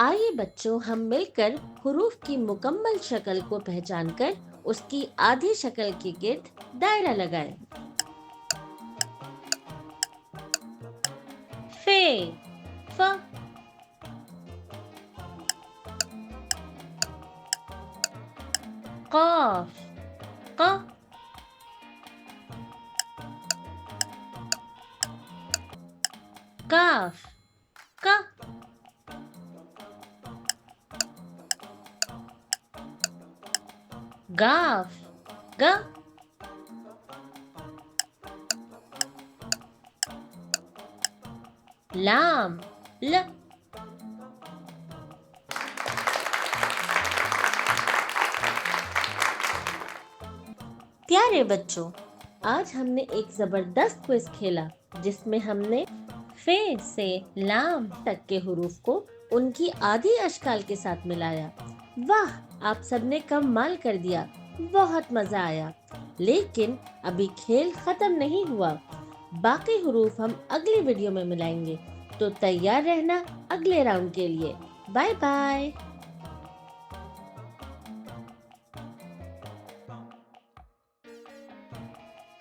आइए बच्चों, हम मिलकर हुरूफ की मुकम्मल शक्ल को पहचानकर उसकी आधी शक्ल के गिर्द दायरा लगाएं। फे, फ, क़ाफ, क़, काफ, क, गाफ, ग, लाम, ल। प्यारे बच्चों, आज हमने एक जबरदस्त क्विज खेला जिसमें हमने फे से लाम तक के हुरूफ को उनकी आधी अशकाल के साथ मिलाया। वाह, आप सबने कमाल कर दिया, बहुत मजा आया। लेकिन अभी खेल खत्म नहीं हुआ, बाकी हुरूफ हम अगली वीडियो में मिलाएंगे, तो तैयार रहना अगले राउंड के लिए। Bye bye.